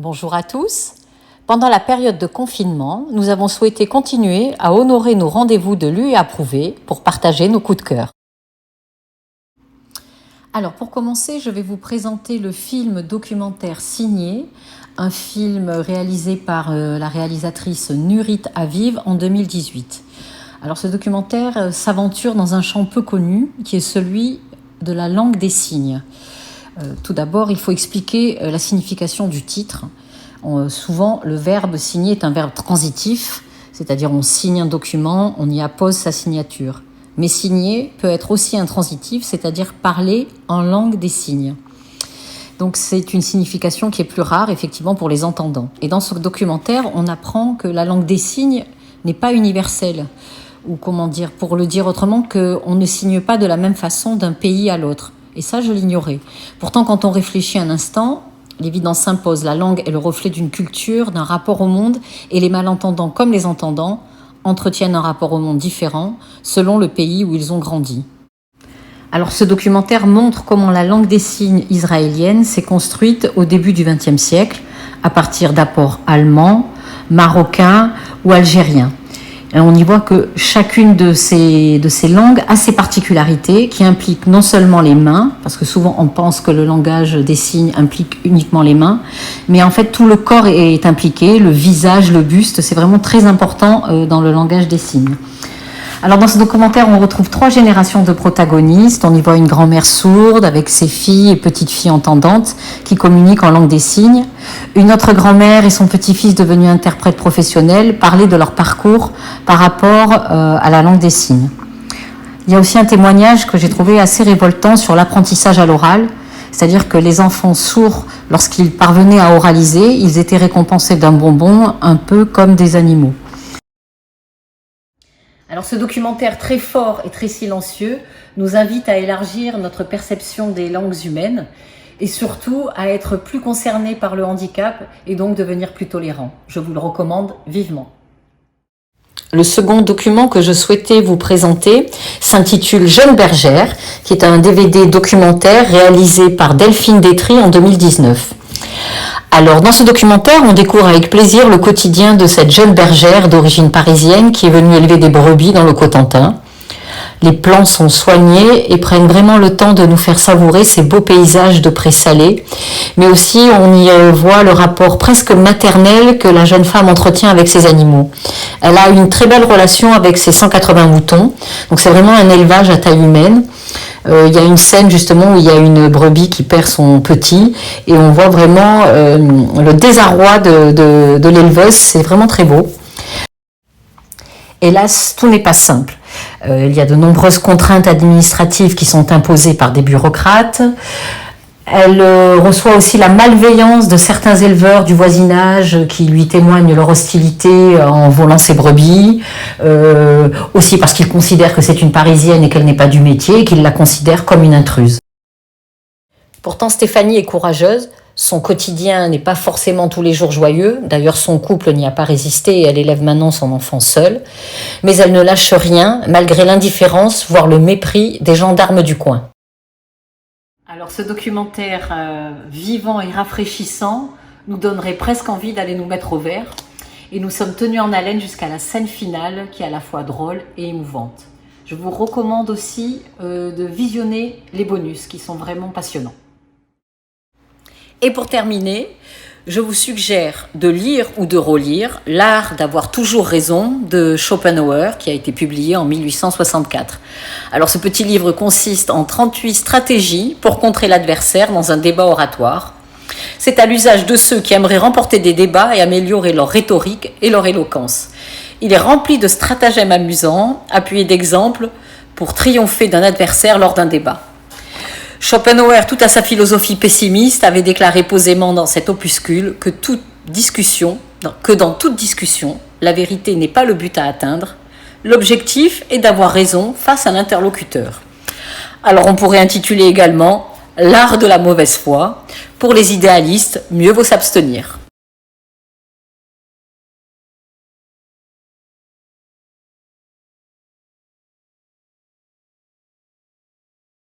Bonjour à tous. Pendant la période de confinement, nous avons souhaité continuer à honorer nos rendez-vous de lus et approuvés pour partager nos coups de cœur. Alors pour commencer, je vais vous présenter le film documentaire Signé, un film réalisé par la réalisatrice Nurit Aviv en 2018. Alors ce documentaire s'aventure dans un champ peu connu qui est celui de la langue des signes. Tout d'abord, il faut expliquer la signification du titre. Souvent, le verbe signer est un verbe transitif, c'est-à-dire on signe un document, on y appose sa signature. Mais signer peut être aussi intransitif, c'est-à-dire parler en langue des signes. Donc c'est une signification qui est plus rare, effectivement, pour les entendants. Et dans ce documentaire, on apprend que la langue des signes n'est pas universelle. Ou comment dire, pour le dire autrement, qu'on ne signe pas de la même façon d'un pays à l'autre. Et ça, je l'ignorais. Pourtant, quand on réfléchit un instant, l'évidence s'impose. La langue est le reflet d'une culture, d'un rapport au monde, et les malentendants comme les entendants entretiennent un rapport au monde différent selon le pays où ils ont grandi. Alors ce documentaire montre comment la langue des signes israélienne s'est construite au début du XXe siècle à partir d'apports allemands, marocains ou algériens. Et on y voit que chacune de ces langues a ses particularités qui impliquent non seulement les mains, parce que souvent on pense que le langage des signes implique uniquement les mains, mais en fait tout le corps est impliqué, le visage, le buste, c'est vraiment très important dans le langage des signes. Alors dans ce documentaire, on retrouve 3 générations de protagonistes. On y voit une grand-mère sourde avec ses filles et petites-filles entendantes qui communiquent en langue des signes. Une autre grand-mère et son petit-fils devenu interprète professionnel parler de leur parcours par rapport à la langue des signes. Il y a aussi un témoignage que j'ai trouvé assez révoltant sur l'apprentissage à l'oral. C'est-à-dire que les enfants sourds, lorsqu'ils parvenaient à oraliser, ils étaient récompensés d'un bonbon, un peu comme des animaux. Alors ce documentaire très fort et très silencieux nous invite à élargir notre perception des langues humaines et surtout à être plus concernés par le handicap et donc devenir plus tolérants. Je vous le recommande vivement. Le second document que je souhaitais vous présenter s'intitule Jeune bergère, qui est un DVD documentaire réalisé par Delphine Détry en 2019. Alors, dans ce documentaire, on découvre avec plaisir le quotidien de cette jeune bergère d'origine parisienne qui est venue élever des brebis dans le Cotentin. Les plans sont soignés et prennent vraiment le temps de nous faire savourer ces beaux paysages de prés salés, mais aussi on y voit le rapport presque maternel que la jeune femme entretient avec ses animaux. Elle a une très belle relation avec ses 180 moutons, donc c'est vraiment un élevage à taille humaine. Il y a une scène justement où il y a une brebis qui perd son petit et on voit vraiment le désarroi de l'éleveuse, c'est vraiment très beau. Hélas, tout n'est pas simple. Il y a de nombreuses contraintes administratives qui sont imposées par des bureaucrates. Elle reçoit aussi la malveillance de certains éleveurs du voisinage qui lui témoignent leur hostilité en volant ses brebis, aussi parce qu'ils considèrent que c'est une Parisienne et qu'elle n'est pas du métier et qu'ils la considèrent comme une intruse. Pourtant, Stéphanie est courageuse. Son quotidien n'est pas forcément tous les jours joyeux. D'ailleurs, son couple n'y a pas résisté et elle élève maintenant son enfant seule. Mais elle ne lâche rien, malgré l'indifférence, voire le mépris des gendarmes du coin. Alors ce documentaire vivant et rafraîchissant nous donnerait presque envie d'aller nous mettre au vert. Et nous sommes tenus en haleine jusqu'à la scène finale qui est à la fois drôle et émouvante. Je vous recommande aussi de visionner les bonus qui sont vraiment passionnants. Et pour terminer, je vous suggère de lire ou de relire L'art d'avoir toujours raison de Schopenhauer qui a été publié en 1864. Alors ce petit livre consiste en 38 stratégies pour contrer l'adversaire dans un débat oratoire. C'est à l'usage de ceux qui aimeraient remporter des débats et améliorer leur rhétorique et leur éloquence. Il est rempli de stratagèmes amusants, appuyés d'exemples pour triompher d'un adversaire lors d'un débat. Schopenhauer, tout à sa philosophie pessimiste, avait déclaré posément dans cet opuscule que dans toute discussion, la vérité n'est pas le but à atteindre. L'objectif est d'avoir raison face à l'interlocuteur. Alors on pourrait intituler également L'art de la mauvaise foi. Pour les idéalistes, mieux vaut s'abstenir.